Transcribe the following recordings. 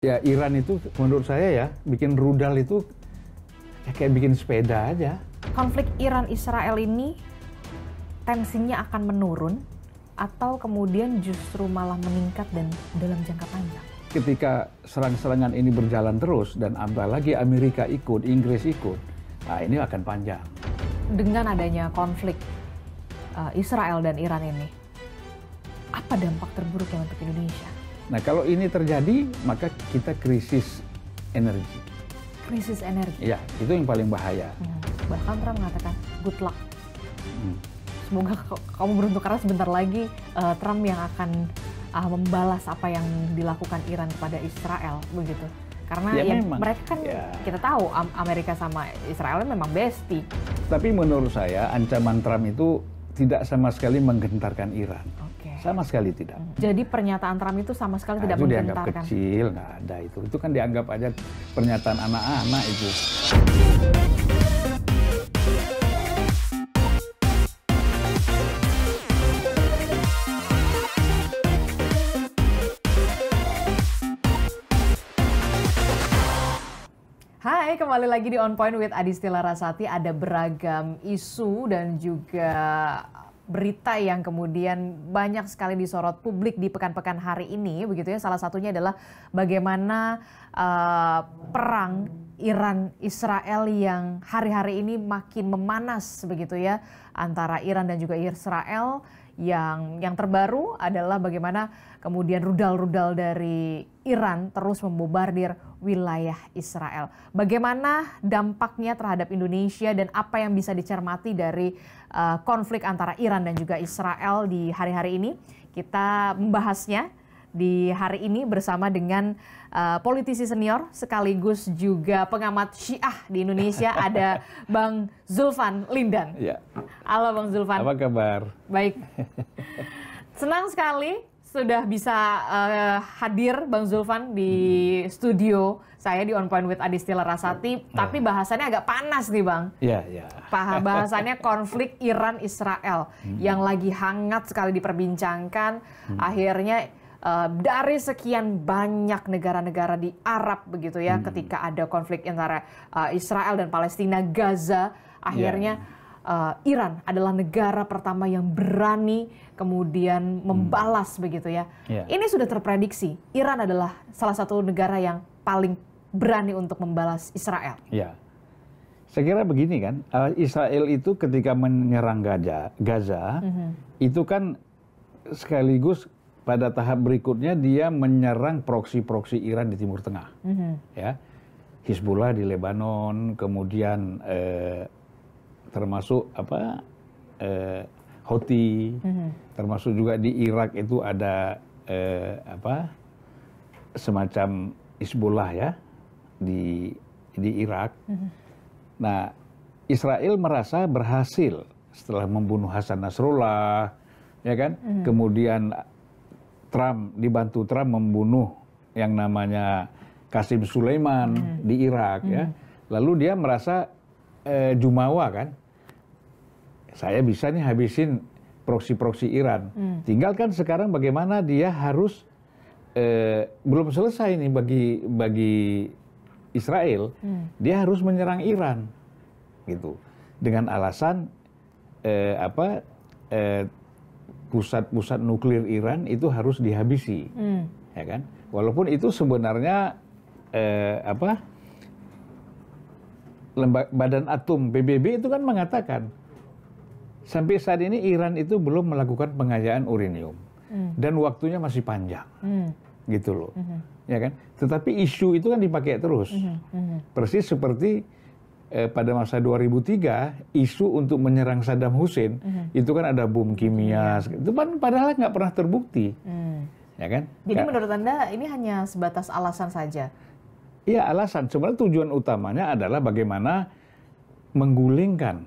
Ya Iran itu menurut saya ya bikin rudal itu kayak bikin sepeda aja. Konflik Iran-Israel ini tensinya akan menurun atau kemudian justru malah meningkat dan dalam jangka panjang? Ketika serang-serangan ini berjalan terus dan apalagi Amerika ikut, Inggris ikut, nah ini akan panjang. Dengan adanya konflik Israel dan Iran ini, apa dampak terburuknya untuk Indonesia? Nah kalau ini terjadi, maka kita krisis energi. Krisis energi? Ya, itu yang paling bahaya. Bahkan Trump mengatakan, good luck. Semoga kamu beruntung, karena sebentar lagi Trump yang akan membalas apa yang dilakukan Iran kepada Israel, begitu. Karena ya mereka kan, kita tahu Amerika sama Israel memang bestie. Tapi menurut saya ancaman Trump itu tidak sama sekali menggentarkan Iran. Sama sekali tidak. Jadi pernyataan Trump itu sama sekali tidak itu menggentarkan? Dianggap kecil, nggak ada itu. Itu kan dianggap aja pernyataan anak-anak itu. Hai, kembali lagi di On Point with Adisti Larasati. Ada beragam isu dan juga berita yang kemudian banyak sekali disorot publik di pekan-pekan hari ini, begitu ya. Salah satunya adalah bagaimana perang Iran-Israel yang hari-hari ini makin memanas, begitu ya, antara Iran dan juga Israel. Yang terbaru adalah bagaimana kemudian rudal-rudal dari Iran terus membombardir wilayah Israel. Bagaimana dampaknya terhadap Indonesia dan apa yang bisa dicermati dari konflik antara Iran dan juga Israel di hari-hari ini? Kita membahasnya di hari ini bersama dengan politisi senior sekaligus juga pengamat Syiah di Indonesia, ada Bang Zulfan Lindan. Ya. Halo Bang Zulfan. Apa kabar? Baik. Senang sekali sudah bisa hadir Bang Zulfan di studio saya di On Point with Adisti Larasati. Tapi bahasannya agak panas nih Bang. Iya, iya. Bahasannya konflik Iran-Israel yang lagi hangat sekali diperbincangkan. Akhirnya dari sekian banyak negara-negara di Arab, begitu ya, ketika ada konflik antara Israel dan Palestina, Gaza, akhirnya Iran adalah negara pertama yang berani kemudian membalas, begitu ya. Ini sudah terprediksi, Iran adalah salah satu negara yang paling berani untuk membalas Israel. Ya, saya kira begini kan, Israel itu ketika menyerang Gaza, itu kan sekaligus pada tahap berikutnya dia menyerang proksi-proksi Iran di Timur Tengah, ya, Hizbullah di Lebanon, kemudian termasuk Houthi, termasuk juga di Irak itu ada semacam Hizbullah ya di Irak. Nah, Israel merasa berhasil setelah membunuh Hasan Nasrullah, ya kan, kemudian dibantu Trump membunuh yang namanya Qasim Sulaiman di Irak, ya. Lalu dia merasa jumawa kan, saya bisa nih habisin proksi-proksi Iran. Tinggal kan sekarang bagaimana dia harus belum selesai nih bagi Israel, dia harus menyerang Iran, gitu, dengan alasan pusat-pusat nuklir Iran itu harus dihabisi, ya kan? Walaupun itu sebenarnya Badan Atom PBB itu kan mengatakan sampai saat ini Iran itu belum melakukan pengayaan uranium dan waktunya masih panjang, gitu loh, ya kan? Tetapi isu itu kan dipakai terus, persis seperti pada masa 2003 isu untuk menyerang Saddam Hussein itu kan ada bom kimia, itu kan padahal nggak pernah terbukti, ya kan? Jadi menurut Anda ini hanya sebatas alasan saja? Iya, alasan. Sebenarnya tujuan utamanya adalah bagaimana menggulingkan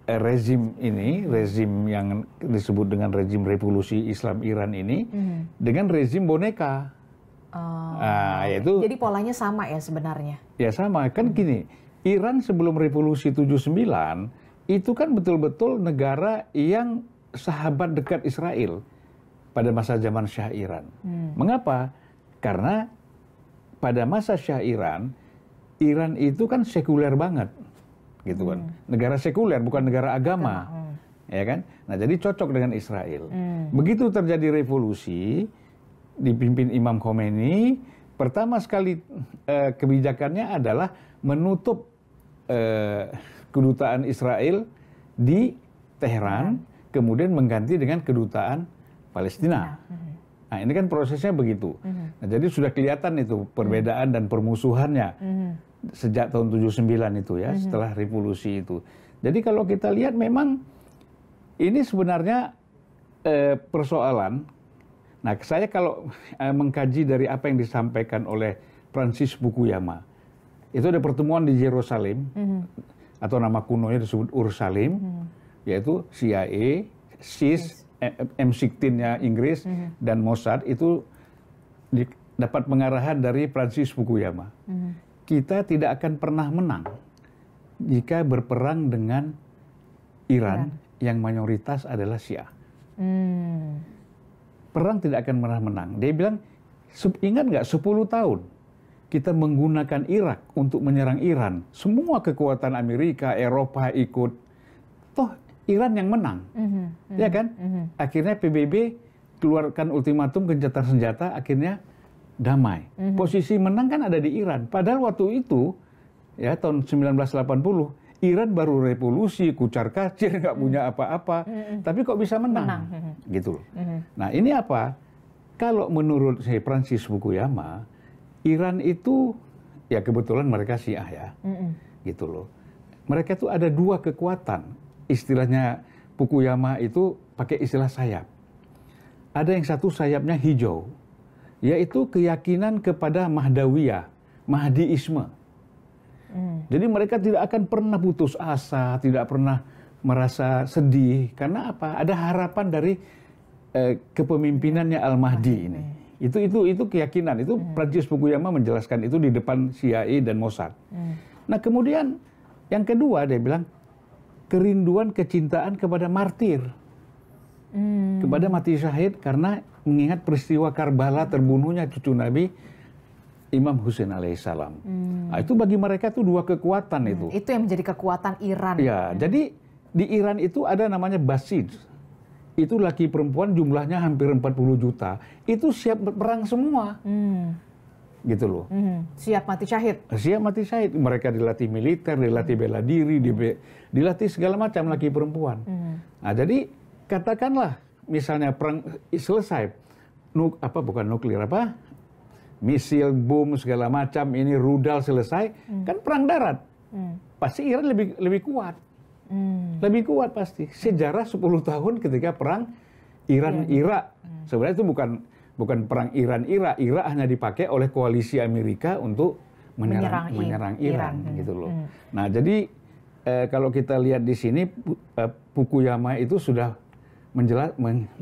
rezim ini, rezim yang disebut dengan rezim revolusi Islam Iran ini, dengan rezim boneka. Yaitu, jadi polanya sama ya sebenarnya? Ya sama, kan gini, Iran sebelum revolusi 79 itu kan betul-betul negara yang sahabat dekat Israel pada masa zaman Syah Iran. Mengapa? Karena pada masa Syah Iran itu kan sekuler banget, gitu kan. Negara sekuler, bukan negara agama, ya kan. Nah, jadi cocok dengan Israel. Begitu terjadi revolusi, dipimpin Imam Khomeini, pertama sekali kebijakannya adalah menutup kedutaan Israel di Teheran, kemudian mengganti dengan kedutaan Palestina. Nah, ini kan prosesnya begitu. Nah, jadi sudah kelihatan itu perbedaan dan permusuhannya sejak tahun 79 itu ya, setelah revolusi itu. Jadi kalau kita lihat memang ini sebenarnya persoalan. Nah, saya kalau mengkaji dari apa yang disampaikan oleh Francis Fukuyama, itu ada pertemuan di Yerusalem, atau nama kunonya disebut Ursalim, yaitu CIA, SIS, M16-nya Inggris, dan Mossad itu dapat pengarahan dari Francis Fukuyama. Kita tidak akan pernah menang jika berperang dengan Iran yang mayoritas adalah Syiah. Perang tidak akan pernah menang. Dia bilang, ingat nggak 10 tahun kita menggunakan Irak untuk menyerang Iran. Semua kekuatan Amerika, Eropa ikut. Toh Iran yang menang, ya kan? Akhirnya PBB keluarkan ultimatum gencatan senjata, akhirnya damai. Posisi menang kan ada di Iran. Padahal waktu itu, ya tahun 1980, Iran baru revolusi, kucar-kacir, nggak punya apa-apa. Tapi kok bisa menang? Gitu loh. Nah, ini apa? Kalau menurut saya Francis Fukuyama, Iran itu, ya kebetulan mereka Syiah ya, gitu loh. Mereka itu ada dua kekuatan. Istilahnya Fukuyama itu pakai istilah sayap. Ada yang satu sayapnya hijau, yaitu keyakinan kepada Mahdawiyah, Mahdiisme. Jadi mereka tidak akan pernah putus asa, tidak pernah merasa sedih. Karena apa? Ada harapan dari kepemimpinannya Al-Mahdi ini. Itu keyakinan. Itu Francis Fukuyama menjelaskan itu di depan CIA dan Mossad. Nah, kemudian yang kedua dia bilang kerinduan kecintaan kepada martir. Kepada mati syahid karena mengingat peristiwa Karbala terbunuhnya cucu Nabi Imam Husain alaihissalam. Nah, itu bagi mereka itu dua kekuatan itu. Itu yang menjadi kekuatan Iran. Ya, jadi di Iran itu ada namanya Basij. Itu laki perempuan jumlahnya hampir 40 juta. Itu siap berperang semua. Gitu loh. Siap mati syahid. Siap mati syahid. Mereka dilatih militer, dilatih bela diri, dilatih segala macam laki perempuan. Nah, jadi katakanlah misalnya perang selesai, bukan nuklir apa? Misil, bom segala macam ini rudal selesai, kan perang darat. Pasti Iran lebih kuat. Lebih kuat pasti. Sejarah 10 tahun ketika perang Iran-Irak. Sebenarnya itu bukan perang Iran-Irak. Irak hanya dipakai oleh koalisi Amerika untuk menyerang Iran gitu loh. Nah, jadi kalau kita lihat di sini Fukuyama itu sudah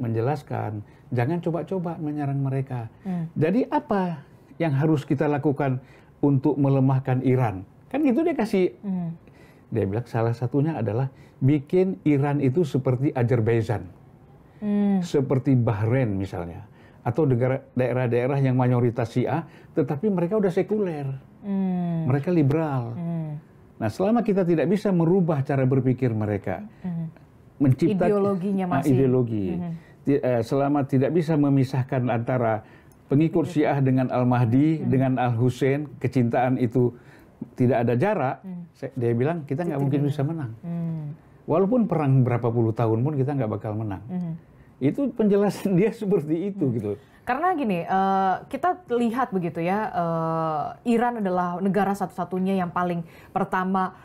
menjelaskan jangan coba-coba menyerang mereka. Jadi apa yang harus kita lakukan untuk melemahkan Iran? Kan gitu dia kasih. Dia bilang salah satunya adalah bikin Iran itu seperti Azerbaijan, seperti Bahrain misalnya, atau daerah-daerah yang mayoritas Syiah, tetapi mereka udah sekuler, mereka liberal. Nah, selama kita tidak bisa merubah cara berpikir mereka, menciptakan ideologinya masih ideologi, selama tidak bisa memisahkan antara pengikut Syiah dengan Al-Mahdi, dengan Al-Husain, kecintaan itu tidak ada jarak, dia bilang kita nggak mungkin bisa menang. Walaupun perang berapa puluh tahun pun kita nggak bakal menang. Itu penjelasan dia seperti itu gitu. Karena gini, kita lihat begitu ya, Iran adalah negara satu-satunya yang paling pertama.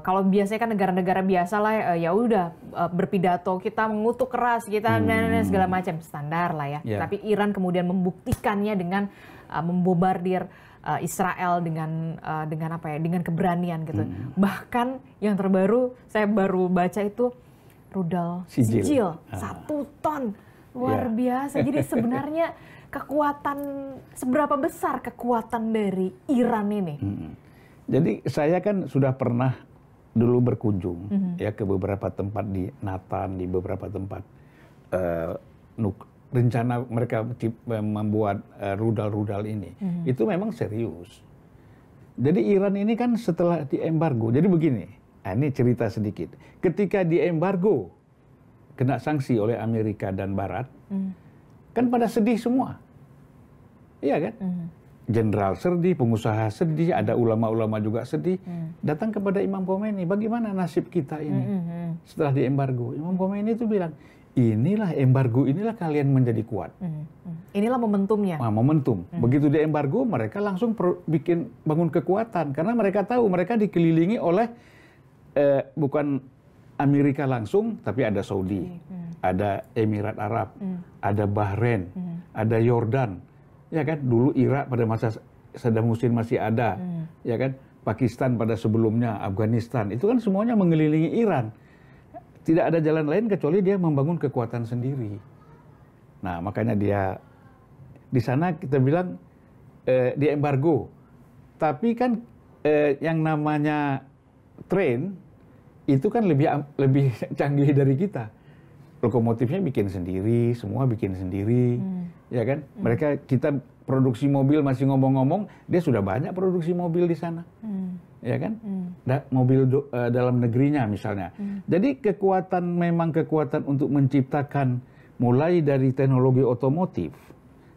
Kalau biasanya kan negara-negara biasa lah, ya udah berpidato, kita mengutuk keras, kita segala macam standar lah ya. Tapi Iran kemudian membuktikannya dengan membombardir Israel dengan apa ya, dengan keberanian gitu. Bahkan yang terbaru saya baru baca itu rudal sijil 1 ton, luar biasa. Jadi sebenarnya seberapa besar kekuatan dari Iran ini? Jadi saya kan sudah pernah dulu berkunjung ya ke beberapa tempat di Natan, di beberapa tempat rencana mereka membuat rudal-rudal ini, itu memang serius. Jadi Iran ini kan setelah diembargo, jadi begini, ini cerita sedikit. Ketika diembargo, kena sanksi oleh Amerika dan Barat, kan pada sedih semua. Iya kan? Jenderal sedih, pengusaha sedih, ada ulama-ulama juga sedih. Datang kepada Imam Khomeini, bagaimana nasib kita ini setelah diembargo? Imam Khomeini itu bilang, inilah embargo, inilah kalian menjadi kuat. Inilah momentumnya. Nah, momentum. Begitu diembargo, mereka langsung bangun kekuatan. Karena mereka tahu mereka dikelilingi oleh bukan Amerika langsung, tapi ada Saudi, ada Emirat Arab, ada Bahrain, ada Yordan. Ya kan, dulu Irak pada masa Saddam Hussein masih ada, ya kan, Pakistan pada sebelumnya, Afghanistan, itu kan semuanya mengelilingi Iran. Tidak ada jalan lain kecuali dia membangun kekuatan sendiri. Nah, makanya dia di sana kita bilang dia embargo. Tapi kan yang namanya train itu kan lebih canggih dari kita. Lokomotifnya bikin sendiri, semua bikin sendiri, ya kan? Kita produksi mobil masih ngomong-ngomong, dia sudah banyak produksi mobil di sana, ya kan? Mobil dalam negerinya misalnya. Jadi memang kekuatan untuk menciptakan mulai dari teknologi otomotif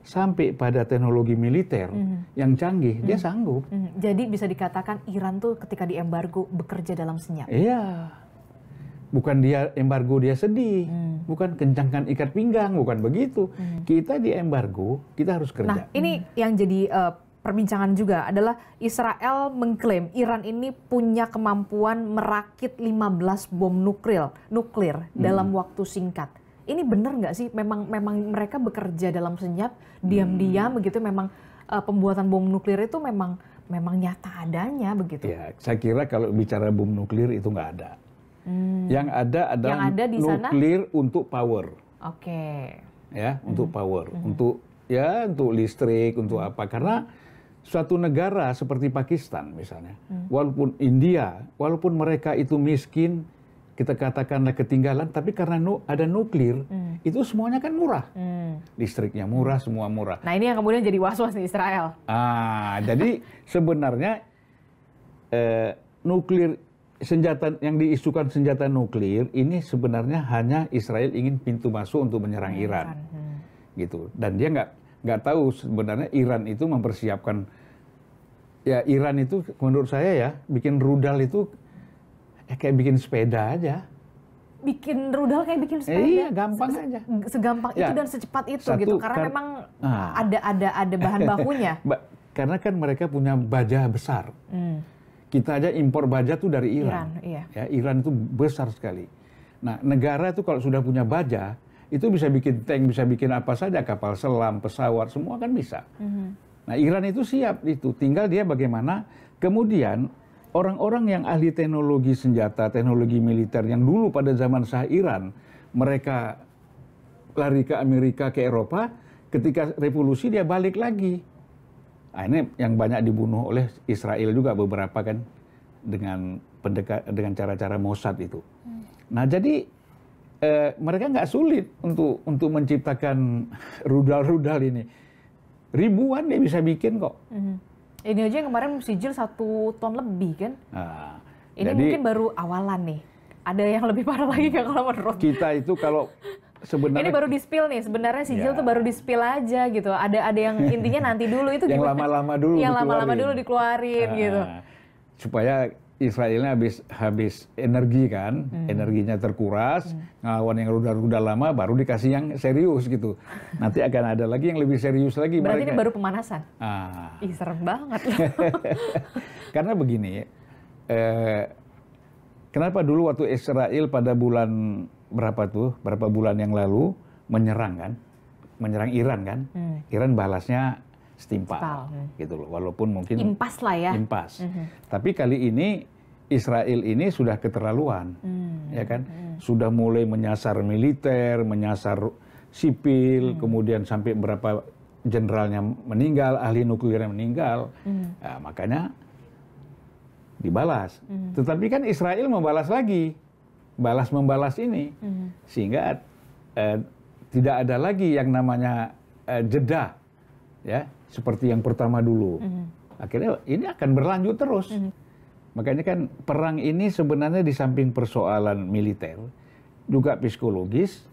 sampai pada teknologi militer yang canggih, dia sanggup. Jadi bisa dikatakan Iran tuh ketika diembargo bekerja dalam senyap. Iya. Bukan dia embargo dia sedih, bukan kencangkan ikat pinggang, bukan begitu. Kita di embargo, kita harus kerja. Nah, ini yang jadi perbincangan juga adalah Israel mengklaim Iran ini punya kemampuan merakit 15 bom nuklir dalam waktu singkat. Ini benar nggak sih? Memang mereka bekerja dalam senyap, diam-diam begitu. Memang pembuatan bom nuklir itu memang nyata adanya begitu. Ya, saya kira kalau bicara bom nuklir itu nggak ada. Yang ada adalah nuklir untuk power. Oke. Ya, untuk power, untuk listrik, untuk apa? Karena suatu negara seperti Pakistan misalnya, walaupun India, walaupun mereka itu miskin, kita katakanlah ketinggalan, tapi karena ada nuklir, itu semuanya kan murah. Listriknya murah, semua murah. Nah, ini yang kemudian jadi was-was di Israel. Jadi sebenarnya nuklir, senjata yang diisukan senjata nuklir ini sebenarnya hanya Israel ingin pintu masuk untuk menyerang Iran, gitu. Dan dia nggak tahu sebenarnya Iran itu mempersiapkan, ya Iran itu menurut saya ya bikin rudal itu kayak bikin sepeda aja. Bikin rudal kayak bikin sepeda? Iya, gampang aja. Segampang itu dan secepat itu gitu, karena memang ada bahan bakunya. Karena kan mereka punya baja besar. Kita aja impor baja tuh dari Iran. Iya. Ya, Iran itu besar sekali. Nah, negara itu kalau sudah punya baja, itu bisa bikin tank, bisa bikin apa saja, kapal selam, pesawat, semua kan bisa. Nah, Iran itu siap itu. Tinggal dia bagaimana kemudian orang-orang yang ahli teknologi senjata, teknologi militer yang dulu pada zaman Shah Iran, mereka lari ke Amerika, ke Eropa, ketika revolusi dia balik lagi. Nah, ini yang banyak dibunuh oleh Israel juga beberapa kan dengan cara-cara Mossad itu. Nah, jadi mereka nggak sulit untuk menciptakan rudal-rudal ini. Ribuan dia bisa bikin kok. Ini aja yang kemarin sijil 1 ton lebih kan? Nah, ini jadi, mungkin baru awalan nih. Ada yang lebih parah lagi nggak kalau menurut kita itu kalau sebenarnya ini baru di-spill nih, sebenarnya sijil tuh baru di-spill aja gitu. Ada yang intinya nanti dulu itu yang gimana? lama-lama dulu yang lama-lama dulu dikeluarin gitu. Supaya Israelnya habis energi kan, energinya terkuras, ngelawan yang rudal-rudal lama baru dikasih yang serius gitu. Nanti akan ada lagi yang lebih serius lagi. Berarti mereka. Ini baru pemanasan? Ih, serem banget loh. Karena begini, kenapa dulu waktu Israel pada bulan berapa bulan yang lalu menyerang Iran kan, Iran balasnya setimpal. Gitu loh, walaupun mungkin impas lah ya. Impas. Tapi kali ini Israel ini sudah keterlaluan, ya kan? Sudah mulai menyasar militer, menyasar sipil, kemudian sampai berapa jenderalnya meninggal, ahli nuklirnya meninggal. Nah, makanya dibalas. Tetapi kan Israel membalas lagi, membalas ini, sehingga tidak ada lagi yang namanya jeda, ya, seperti yang pertama dulu. Akhirnya ini akan berlanjut terus. Makanya kan perang ini sebenarnya di samping persoalan militer, juga psikologis,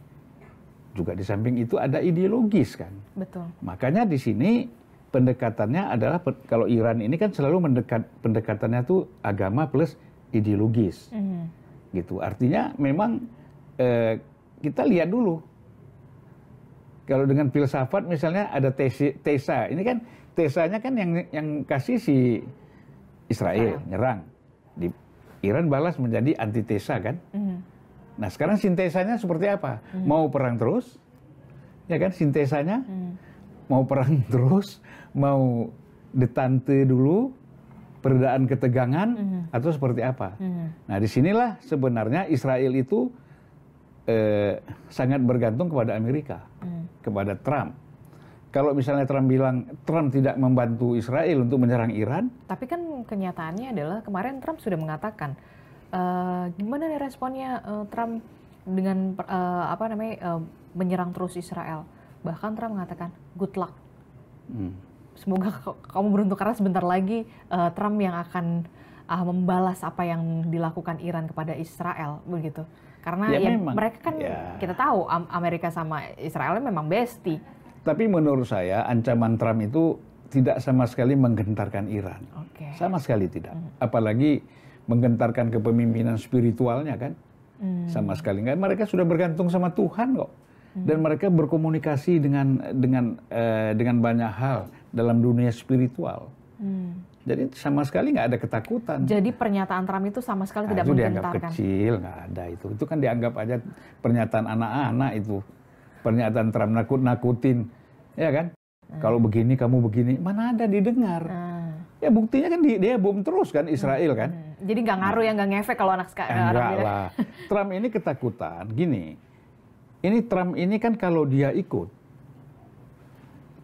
juga di samping itu ada ideologis kan. Betul. Makanya di sini pendekatannya adalah, kalau Iran ini kan selalu pendekatannya tuh agama plus ideologis. Gitu. Artinya memang kita lihat dulu. Kalau dengan filsafat misalnya ada Tesa. Ini kan Tesanya kan yang kasih si Israel nyerang. Di Iran balas menjadi antitesa kan. Nah sekarang sintesanya seperti apa? Mau perang terus? Ya kan sintesanya? Mau perang terus? Mau detente dulu? Peredaan ketegangan? Atau seperti apa? Nah disinilah sebenarnya Israel itu sangat bergantung kepada Amerika. Kepada Trump. Kalau misalnya Trump bilang Trump tidak membantu Israel untuk menyerang Iran. Tapi kan kenyataannya adalah kemarin Trump sudah mengatakan gimana nih responnya Trump dengan menyerang terus Israel. Bahkan Trump mengatakan good luck. Semoga kamu beruntung karena sebentar lagi Trump yang akan membalas apa yang dilakukan Iran kepada Israel begitu. Karena ya mereka kan kita tahu Amerika sama Israel memang bestie. Tapi menurut saya ancaman Trump itu tidak sama sekali menggentarkan Iran. Sama sekali tidak. Apalagi menggentarkan kepemimpinan spiritualnya kan. Sama sekali enggak. Mereka sudah bergantung sama Tuhan kok. Dan mereka berkomunikasi dengan banyak hal dalam dunia spiritual. Jadi sama sekali nggak ada ketakutan. Jadi pernyataan Trump itu sama sekali tidak menggentarkan. Itu dianggap kecil, nggak ada itu. Itu kan dianggap aja pernyataan anak-anak itu. Pernyataan Trump nakut-nakutin, ya kan? Kalau begini, kamu begini, mana ada didengar? Ya buktinya kan dia bom terus kan Israel kan? Jadi nggak ngaruh nggak ngefek kalau anak sekarang. Enggak lah. Trump ini ketakutan. Gini, ini Trump ini kan kalau dia ikut,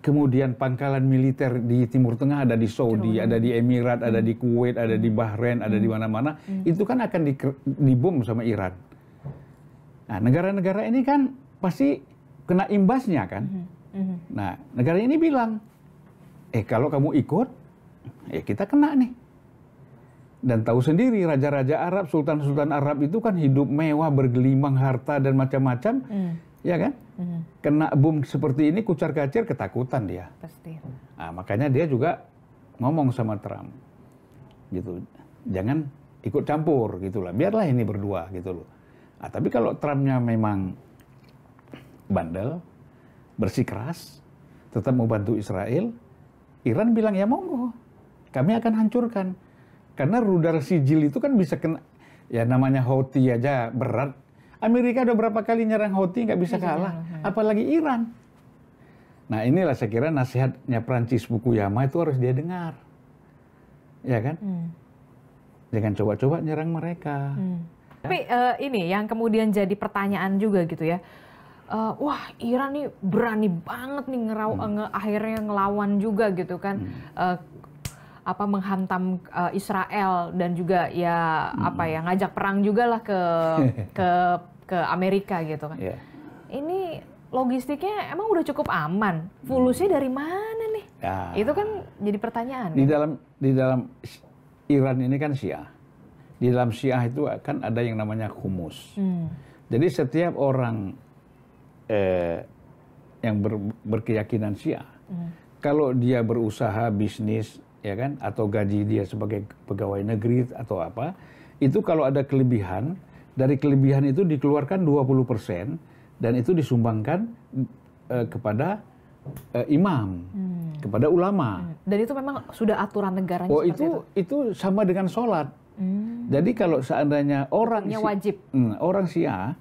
kemudian pangkalan militer di Timur Tengah ada di Saudi, ada di Emirat, ada di Kuwait, ada di Bahrain, ada di mana-mana, itu kan akan dibom sama Iran. Nah, negara-negara ini kan pasti kena imbasnya kan. Nah, negara ini bilang, kalau kamu ikut, kita kena nih. Dan tahu sendiri raja-raja Arab, sultan-sultan Arab itu kan hidup mewah, bergelimang harta dan macam-macam, ya kan? Kena bom seperti ini kucar-kacir ketakutan dia. Pasti. Nah, makanya dia juga ngomong sama Trump, gitu, jangan ikut campur, gitulah. Biarlah ini berdua, gitu loh. Nah, tapi kalau Trumpnya memang bandel, bersikeras, tetap mau bantu Israel, Iran bilang ya monggo, kami akan hancurkan. Karena rudal sijil itu kan bisa kena, ya namanya Houthi aja berat. Amerika udah berapa kali nyerang Houthi nggak bisa kalah, apalagi Iran. Nah inilah saya kira nasihatnya Prancis Fukuyama itu harus dia dengar, ya kan? Jangan coba-coba nyerang mereka. Tapi ini yang kemudian jadi pertanyaan juga gitu ya. Wah Iran nih berani banget nih akhirnya ngelawan juga gitu kan, menghantam Israel dan juga ya ngajak perang juga lah ke Amerika gitu kan. Ini logistiknya emang udah cukup aman, fulusnya dari mana nih? Itu kan jadi pertanyaan. Di dalam Iran ini kan Syiah. Di dalam Syiah itu kan ada yang namanya humus. Jadi setiap orang yang berkeyakinan Syiah, kalau dia berusaha bisnis, ya kan, atau gaji dia sebagai pegawai negeri atau apa, itu kalau ada kelebihan, dari kelebihan itu dikeluarkan 20% dan itu disumbangkan kepada imam, kepada ulama. Dan itu memang sudah aturan negaranya seperti itu sama dengan sholat. Jadi kalau seandainya orang Syiah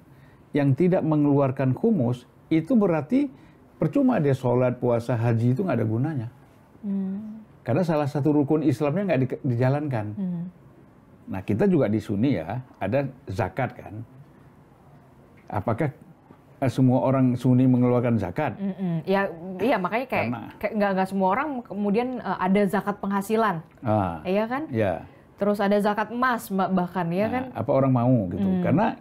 yang tidak mengeluarkan humus, itu berarti percuma dia sholat, puasa, haji itu nggak ada gunanya. Karena salah satu rukun Islamnya nggak dijalankan. Nah kita juga di Sunni ya, ada zakat kan. Apakah semua orang Sunni mengeluarkan zakat? Iya makanya kayak nggak semua orang kemudian ada zakat penghasilan, iya kan? Ya. Terus ada zakat emas bahkan, ya kan? Apa orang mau gitu? Karena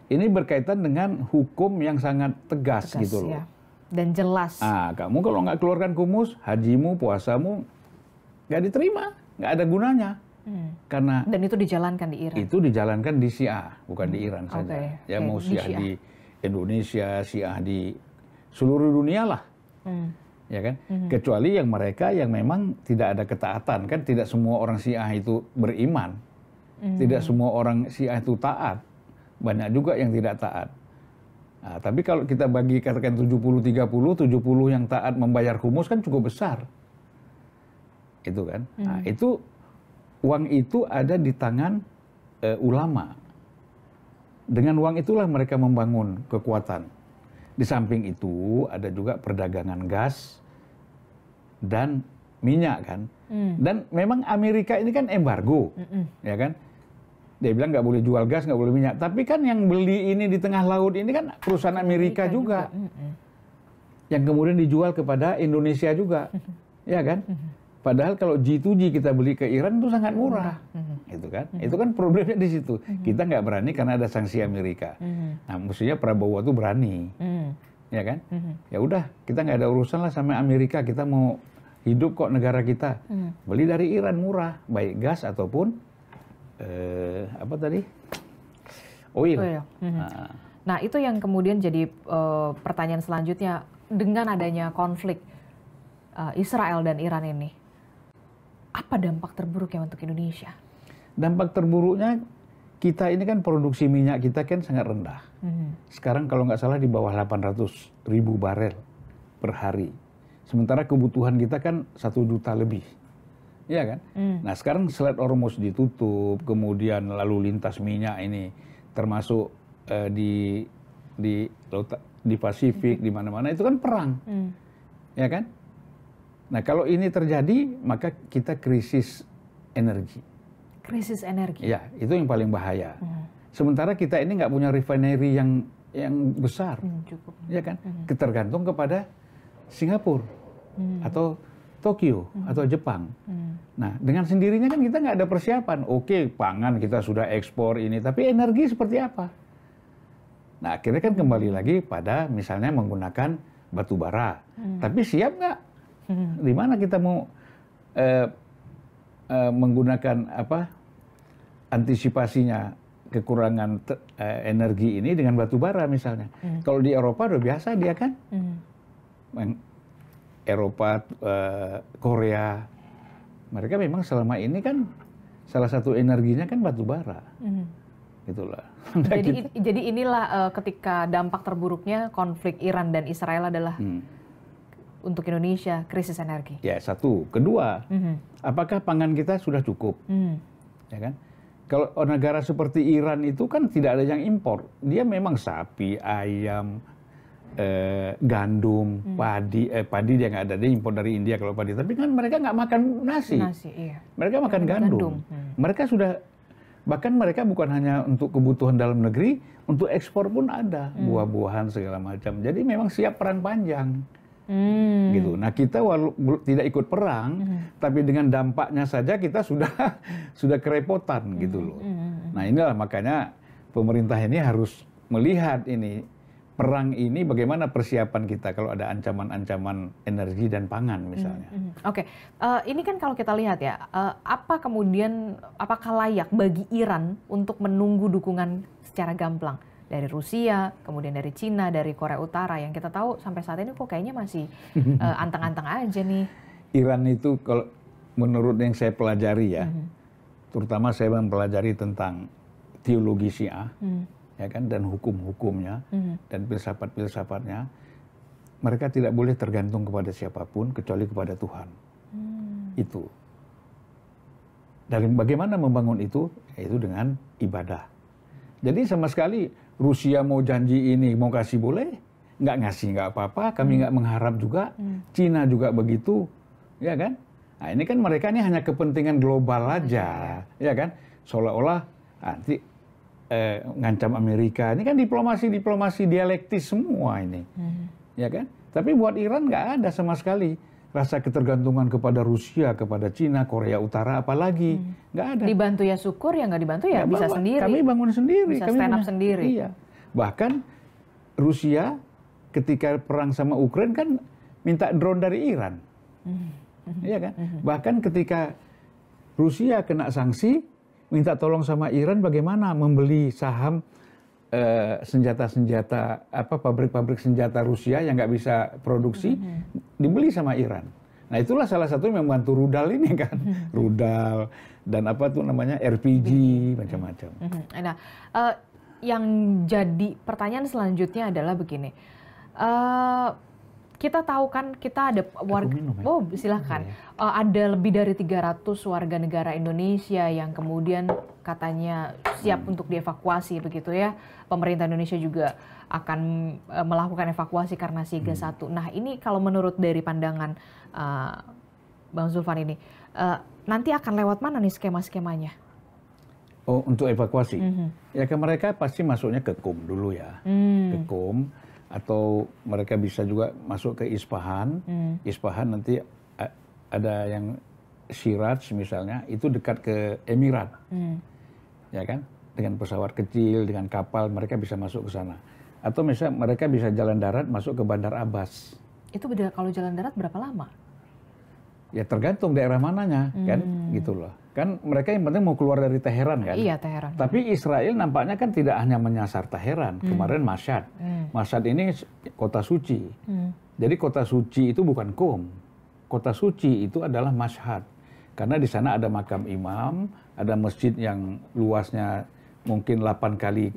ini berkaitan dengan hukum yang sangat tegas gitu loh. Ya. Dan jelas. Kamu kalau nggak keluarkan kumus, hajimu, puasamu nggak diterima, nggak ada gunanya. Karena dan itu dijalankan di Iran. Itu dijalankan di Syiah, bukan di Iran saja. Ya mau Syiah di Indonesia, Syiah di seluruh dunia lah. Ya kan? Kecuali yang mereka yang memang tidak ada ketaatan, kan tidak semua orang Syiah itu beriman. Tidak semua orang Syiah itu taat. Banyak juga yang tidak taat. Nah, tapi kalau kita bagi katakan 70-30, 70 yang taat membayar humus kan cukup besar. Itu kan. Nah, itu uang itu ada di tangan ulama. Dengan uang itulah mereka membangun kekuatan. Di samping itu ada juga perdagangan gas dan minyak kan. Dan memang Amerika ini kan embargo, ya kan. Dia bilang nggak boleh jual gas, nggak boleh minyak. Tapi kan yang beli ini di tengah laut ini kan perusahaan Amerika juga. Yang kemudian dijual kepada Indonesia juga, ya kan. Padahal kalau G2G kita beli ke Iran itu sangat murah, gitu kan. Itu kan problemnya di situ. Kita nggak berani karena ada sanksi Amerika. Nah, mestinya Prabowo itu berani, ya kan. Ya udah, kita nggak ada urusan lah sama Amerika. Kita mau hidup kok negara kita. Beli dari Iran murah, baik gas ataupun apa tadi, oil. Nah, itu yang kemudian jadi pertanyaan selanjutnya dengan adanya konflik Israel dan Iran ini. Apa dampak terburuknya untuk Indonesia? Dampak terburuknya kita ini kan produksi minyak kita kan sangat rendah. Sekarang kalau nggak salah di bawah 800.000 barel per hari. Sementara kebutuhan kita kan 1 juta lebih. Iya kan? Nah sekarang Strait Hormuz ditutup, kemudian lalu lintas minyak ini termasuk di Pasifik, di mana-mana itu kan perang. Ya kan? Nah kalau ini terjadi, maka kita krisis energi. Krisis energi? Ya, itu yang paling bahaya. Sementara kita ini nggak punya refinery yang besar. Cukup. Ya kan? Tergantung kepada Singapura atau Tokyo atau Jepang. Nah, dengan sendirinya kan kita nggak ada persiapan. Oke, pangan kita sudah ekspor ini, tapi energi seperti apa? Nah, akhirnya kan kembali lagi pada misalnya menggunakan batu bara. Tapi siap nggak? Di mana kita mau menggunakan antisipasinya kekurangan energi ini dengan batu bara misalnya. Kalau di Eropa udah biasa dia kan, Eropa, Korea, mereka memang selama ini kan salah satu energinya kan batu bara. Itulah. Jadi inilah ketika dampak terburuknya konflik Iran dan Israel adalah untuk Indonesia krisis energi. Ya, satu. Kedua, apakah pangan kita sudah cukup? Ya kan? Kalau negara seperti Iran itu kan tidak ada yang impor. Dia memang sapi, ayam, gandum, padi dia nggak ada. Dia impor dari India kalau padi. Tapi kan mereka nggak makan nasi. Iya. Mereka makan gandum. Mereka sudah, bahkan mereka bukan hanya untuk kebutuhan dalam negeri, untuk ekspor pun ada. Buah-buahan segala macam. Jadi memang siap perang panjang. Gitu. Nah kita tidak ikut perang, tapi dengan dampaknya saja kita sudah kerepotan gitu loh. Nah inilah makanya pemerintah ini harus melihat ini perang ini bagaimana persiapan kita kalau ada ancaman-ancaman energi dan pangan misalnya. Oke, ini kan kalau kita lihat ya, apakah layak bagi Iran untuk menunggu dukungan secara gamblang dari Rusia, kemudian dari Cina, dari Korea Utara yang kita tahu sampai saat ini kok kayaknya masih anteng-anteng aja nih. Iran itu kalau menurut yang saya pelajari ya, terutama saya mempelajari tentang teologi Syiah, ya kan, dan hukum-hukumnya dan filsafat-filsafatnya, mereka tidak boleh tergantung kepada siapapun kecuali kepada Tuhan. Itu. Dan bagaimana membangun itu? Yaitu dengan ibadah. Jadi sama sekali Rusia mau janji ini, mau kasih boleh, nggak ngasih nggak apa-apa, kami nggak mengharap juga, Cina juga begitu, ya kan? Nah ini kan mereka ini hanya kepentingan global aja, ya kan? Seolah-olah nanti ngancam Amerika, ini kan diplomasi dialektis semua ini, ya kan? Tapi buat Iran nggak ada sama sekali rasa ketergantungan kepada Rusia, kepada Cina, Korea Utara, apalagi nggak ada. Dibantu ya syukur, ya nggak dibantu ya bisa sendiri. Kami bangun sendiri, bisa stand up sendiri. Iya, Bahkan Rusia ketika perang sama Ukraina kan minta drone dari Iran. Iya kan? Bahkan ketika Rusia kena sanksi, minta tolong sama Iran bagaimana membeli saham senjata-senjata, pabrik-pabrik senjata Rusia yang nggak bisa produksi, dibeli sama Iran. Nah itulah salah satu yang membantu rudal ini kan, rudal dan RPG macam-macam. Nah, yang jadi pertanyaan selanjutnya adalah begini. Kita tahu kan kita ada warga, silahkan. Ada lebih dari 300 warga negara Indonesia yang kemudian katanya siap untuk dievakuasi begitu ya. Pemerintah Indonesia juga akan melakukan evakuasi karena Siaga 1. Nah ini kalau menurut dari pandangan Bang Zulfan ini, nanti akan lewat mana nih skema-skemanya? Oh, untuk evakuasi? Ya ke mereka pasti masuknya ke KUM dulu ya, ke KUM. Atau mereka bisa juga masuk ke Isfahan. Isfahan nanti ada yang Siraj misalnya, itu dekat ke Emirat. Ya kan? Dengan pesawat kecil, dengan kapal, mereka bisa masuk ke sana. Atau misalnya mereka bisa jalan darat masuk ke Bandar Abbas. Itu kalau jalan darat berapa lama? Ya tergantung daerah mananya, kan? Gitu loh. Kan mereka yang penting mau keluar dari Teheran kan? Iya, Teheran. Tapi Israel nampaknya kan tidak hanya menyasar Teheran. Kemarin Mashhad. Mashhad ini kota suci. Jadi kota suci itu bukan Qom. Kota suci itu adalah Mashhad. Karena di sana ada makam imam, ada masjid yang luasnya mungkin 8 kali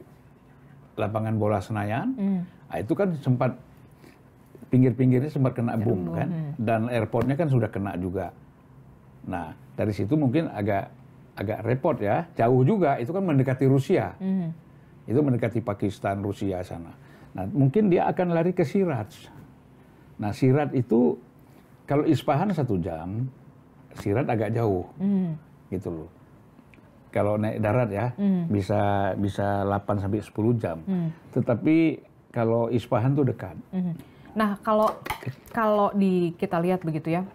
lapangan bola Senayan. Nah, itu kan sempat pinggir-pinggirnya sempat kena bom kan, dan airportnya kan sudah kena juga. Nah dari situ mungkin agak repot ya, jauh juga, itu kan mendekati Rusia, itu mendekati Pakistan, Rusia sana. Nah mungkin dia akan lari ke Siraj. Nah Siraj itu kalau Isfahan 1 jam, Siraj agak jauh, gitu loh. Kalau naik darat ya bisa 8 sampai 10 jam, tetapi kalau Isfahan tuh dekat. Nah, kalau kita lihat begitu ya,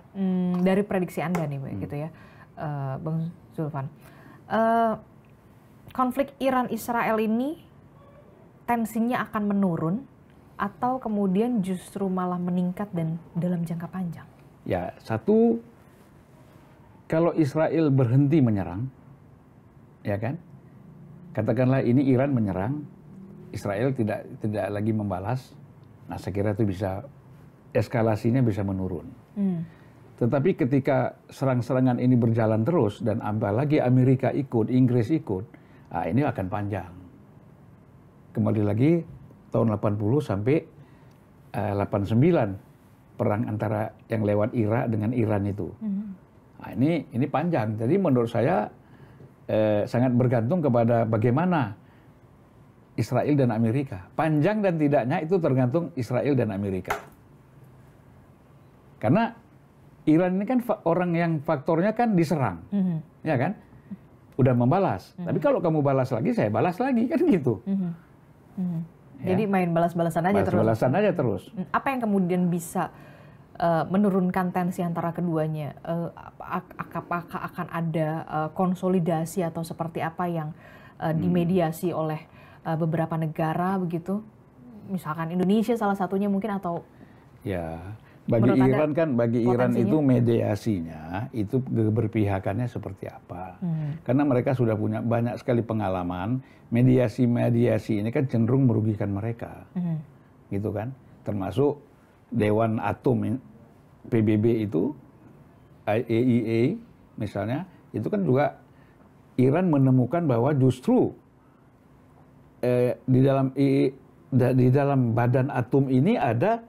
dari prediksi Anda nih begitu ya, Bang Zulfan, konflik Iran-Israel ini tensinya akan menurun atau kemudian justru malah meningkat dan dalam jangka panjang? Ya, satu, kalau Israel berhenti menyerang, ya kan, katakanlah ini Iran menyerang, Israel tidak lagi membalas. Nah, saya kira itu bisa, eskalasinya bisa menurun. Tetapi ketika serang-serangan ini berjalan terus, dan apalagi Amerika ikut, Inggris ikut, nah ini akan panjang. Kembali lagi, tahun 80 sampai 89, perang antara yang lewat Irak dengan Iran itu. Nah, ini panjang. Jadi menurut saya sangat bergantung kepada bagaimana Israel dan Amerika. Panjang dan tidaknya itu tergantung Israel dan Amerika. Karena Iran ini kan orang yang faktornya kan diserang, ya kan? Udah membalas. Tapi kalau kamu balas lagi, saya balas lagi, kan gitu. Ya. Jadi main balas-balasan aja terus. Balas-balasan aja terus. Apa yang kemudian bisa menurunkan tensi antara keduanya? Apakah akan ada konsolidasi atau seperti apa yang dimediasi oleh beberapa negara begitu, misalkan Indonesia salah satunya mungkin, atau ya bagi Iran kan, bagi Iran itu mediasinya itu keberpihakannya seperti apa? Karena mereka sudah punya banyak sekali pengalaman, mediasi ini kan cenderung merugikan mereka, gitu kan? Termasuk Dewan Atom PBB itu, IAEA misalnya, itu kan juga Iran menemukan bahwa justru di dalam badan atom ini ada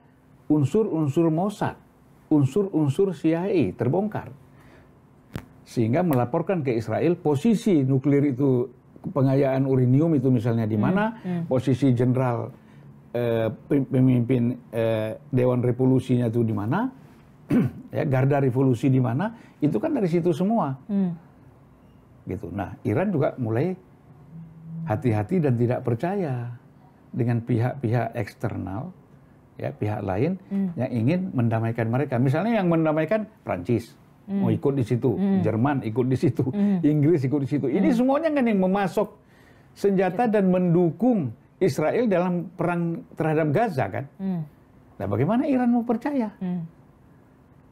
unsur-unsur Mossad, unsur-unsur CIA terbongkar. Sehingga melaporkan ke Israel posisi nuklir itu, pengayaan uranium itu misalnya di mana, posisi jenderal pemimpin Dewan Revolusinya itu di mana, ya, Garda Revolusi di mana, itu kan dari situ semua. Gitu. Nah, Iran juga mulai hati-hati dan tidak percaya dengan pihak-pihak eksternal, ya, pihak lain yang ingin mendamaikan mereka. Misalnya yang mendamaikan Prancis, mau ikut di situ, Jerman ikut di situ, Inggris ikut di situ. Ini semuanya kan yang memasok senjata dan mendukung Israel dalam perang terhadap Gaza kan. Nah bagaimana Iran mau percaya?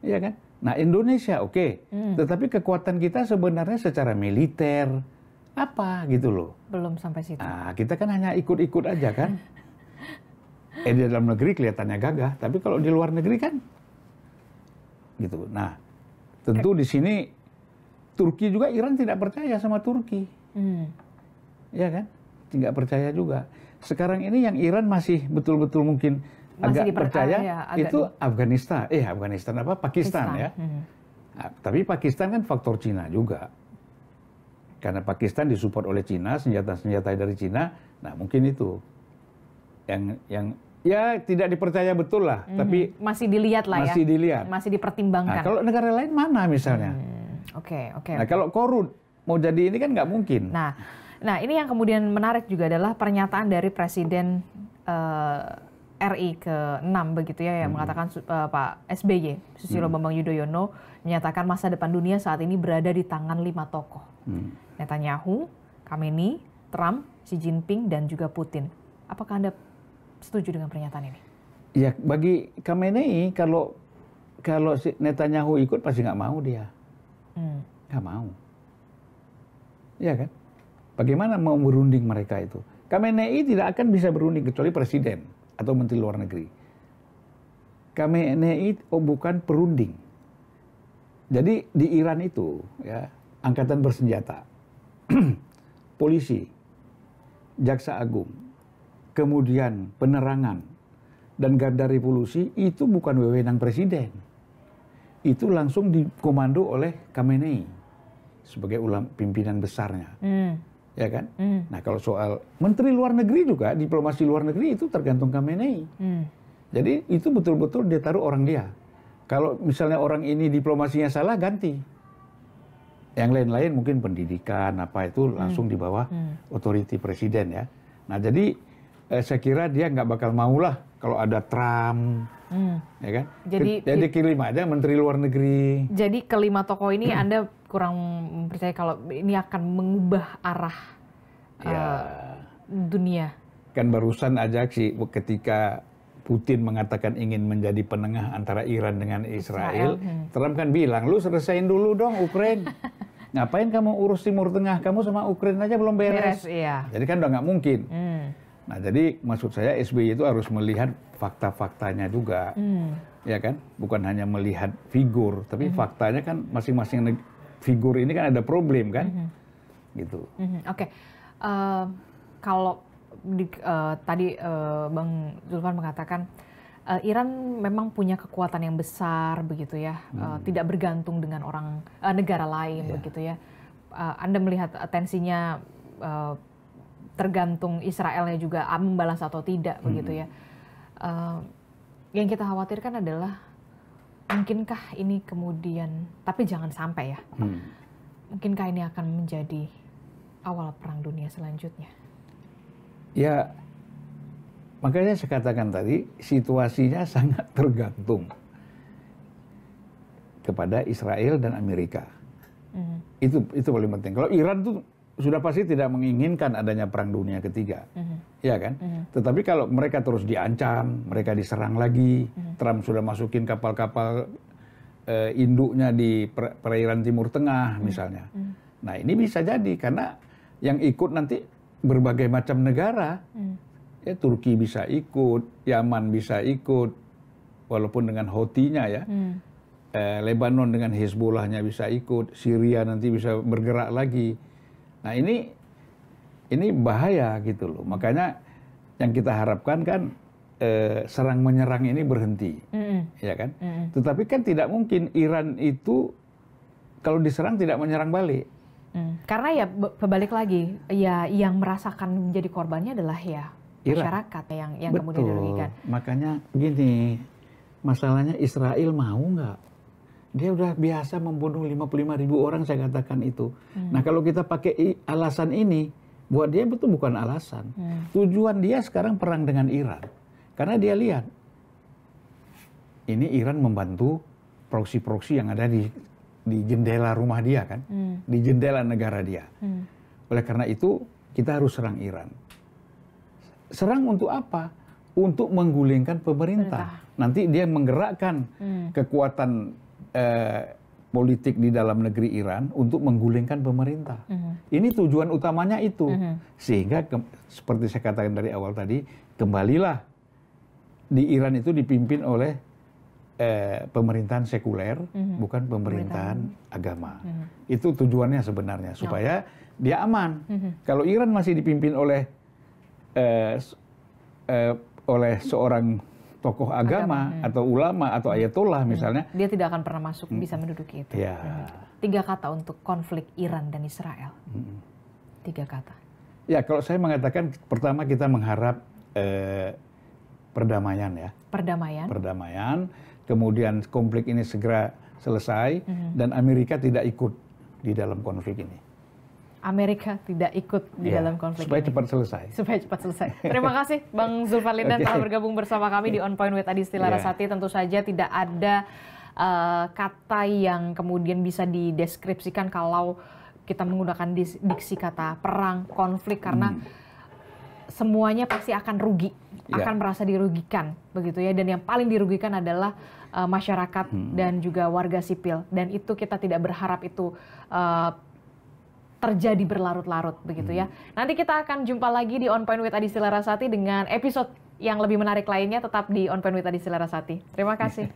Iya kan? Nah Indonesia oke. Tetapi kekuatan kita sebenarnya secara militer apa gitu loh. Belum sampai situ. Nah kita kan hanya ikut-ikut aja kan. Di dalam negeri kelihatannya gagah, tapi kalau di luar negeri kan gitu. Nah tentu di sini Turki juga, Iran tidak percaya sama Turki. Ya kan? Tidak percaya juga. Sekarang ini yang Iran masih betul-betul mungkin agak percaya ya, itu Afghanistan. Afghanistan apa? Pakistan ya. Nah, tapi Pakistan kan faktor Cina juga. Karena Pakistan disupport oleh Cina, senjata-senjata dari Cina. Nah, mungkin itu yang ya tidak dipercaya betul lah, tapi masih dilihat lah masih dilihat. Masih dipertimbangkan. Nah, kalau negara lain mana misalnya? Oke. Nah, kalau korun mau jadi ini kan nggak mungkin. Nah, ini yang kemudian menarik juga adalah pernyataan dari Presiden RI ke-6 begitu ya, yang mengatakan Pak SBY, Susilo Bambang Yudhoyono, menyatakan masa depan dunia saat ini berada di tangan 5 tokoh. Netanyahu, Khamenei, Trump, Xi Jinping, dan juga Putin. Apakah Anda setuju dengan pernyataan ini? Ya, bagi Khamenei kalau si Netanyahu ikut pasti nggak mau dia. Nggak mau. Iya kan? Bagaimana mau berunding mereka itu? Khamenei tidak akan bisa berunding kecuali presiden atau menteri luar negeri. Khamenei bukan perunding. Jadi di Iran itu ya, angkatan bersenjata, polisi, jaksa agung, kemudian penerangan dan garda revolusi itu bukan wewenang presiden. Itu langsung dikomando oleh Khamenei sebagai pimpinan besarnya. Ya kan? Nah kalau soal menteri luar negeri juga, diplomasi luar negeri itu tergantung Khamenei. Jadi itu betul-betul dia taruh orang dia. Kalau misalnya orang ini diplomasinya salah, ganti. Yang lain-lain mungkin pendidikan apa itu langsung di bawah otoriti presiden ya. Nah jadi saya kira dia nggak bakal maulah kalau ada Trump, ya kan? Jadi kirim aja menteri luar negeri. Jadi kelima tokoh ini Anda kurang percaya kalau ini akan mengubah arah dunia. Kan barusan aja sih ketika Putin mengatakan ingin menjadi penengah antara Iran dengan Israel. Trump kan bilang, lu selesaiin dulu dong Ukraina. Ngapain kamu urus Timur Tengah? Kamu sama Ukraina aja belum beres. Iya. Jadi kan udah nggak mungkin. Nah jadi maksud saya SBY itu harus melihat fakta-faktanya juga. Ya kan? Bukan hanya melihat figur, tapi faktanya kan masing-masing figur ini kan ada problem kan? Gitu. Oke. Kalau tadi Bang Zulfan mengatakan Iran memang punya kekuatan yang besar begitu ya, tidak bergantung dengan negara lain begitu ya. Anda melihat tensinya tergantung Israelnya juga membalas atau tidak begitu ya. Yang kita khawatirkan adalah mungkinkah ini kemudian, tapi jangan sampai ya, mungkinkah ini akan menjadi awal perang dunia selanjutnya? Ya, makanya saya katakan tadi, situasinya sangat tergantung kepada Israel dan Amerika. Itu paling penting. Kalau Iran tuh sudah pasti tidak menginginkan adanya perang dunia ketiga, ya kan? Tetapi kalau mereka terus diancam, mereka diserang lagi, Trump sudah masukin kapal-kapal induknya di perairan Timur Tengah misalnya. Nah ini bisa jadi karena yang ikut nanti berbagai macam negara, ya Turki bisa ikut, Yaman bisa ikut, walaupun dengan Houthi-nya ya, Lebanon dengan Hezbollahnya bisa ikut, Syria nanti bisa bergerak lagi. Nah ini bahaya gitu loh. Makanya yang kita harapkan kan serang menyerang ini berhenti, ya kan? Tetapi kan tidak mungkin Iran itu kalau diserang tidak menyerang balik. Karena ya berbalik lagi, ya yang merasakan menjadi korbannya adalah ya masyarakat yang kemudian dirugikan. Makanya gini, masalahnya Israel mau nggak? Dia udah biasa membunuh 55.000 orang, saya katakan itu. Nah kalau kita pakai alasan ini, buat dia itu bukan alasan. Tujuan dia sekarang perang dengan Iran. Karena dia lihat, ini Iran membantu proksi-proksi yang ada di jendela rumah dia kan, di jendela negara dia. Oleh karena itu kita harus serang Iran. serang untuk apa? Untuk menggulingkan pemerintah. Nanti dia menggerakkan kekuatan politik di dalam negeri Iran untuk menggulingkan pemerintah. Ini tujuan utamanya itu. Sehingga seperti saya katakan dari awal tadi, kembalilah di Iran itu dipimpin oleh pemerintahan sekuler, bukan pemerintahan agama. Itu tujuannya sebenarnya, supaya dia aman. Kalau Iran masih dipimpin oleh seorang tokoh agama atau ulama atau ayatollah misalnya, dia tidak akan pernah masuk bisa menduduki itu. Ya. 3 kata untuk konflik Iran dan Israel. 3 kata. Ya, kalau saya mengatakan pertama kita mengharap perdamaian ya. Perdamaian. Kemudian konflik ini segera selesai dan Amerika tidak ikut di dalam konflik ini. Amerika tidak ikut di dalam konflik supaya ini. Supaya cepat selesai. Terima kasih Bang Zulfan Lindan telah bergabung bersama kami di On Point with Adisty Larasati. Tentu saja tidak ada kata yang kemudian bisa dideskripsikan kalau kita menggunakan diksi kata perang, konflik, karena semuanya pasti akan rugi, akan merasa dirugikan, begitu ya. Dan yang paling dirugikan adalah masyarakat dan juga warga sipil. Dan itu kita tidak berharap itu terjadi berlarut-larut, begitu ya. Nanti kita akan jumpa lagi di On Point with Adisty Larasati dengan episode yang lebih menarik lainnya. Tetap di On Point with Adisty Larasati. Terima kasih.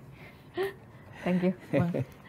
Thank you, Bang.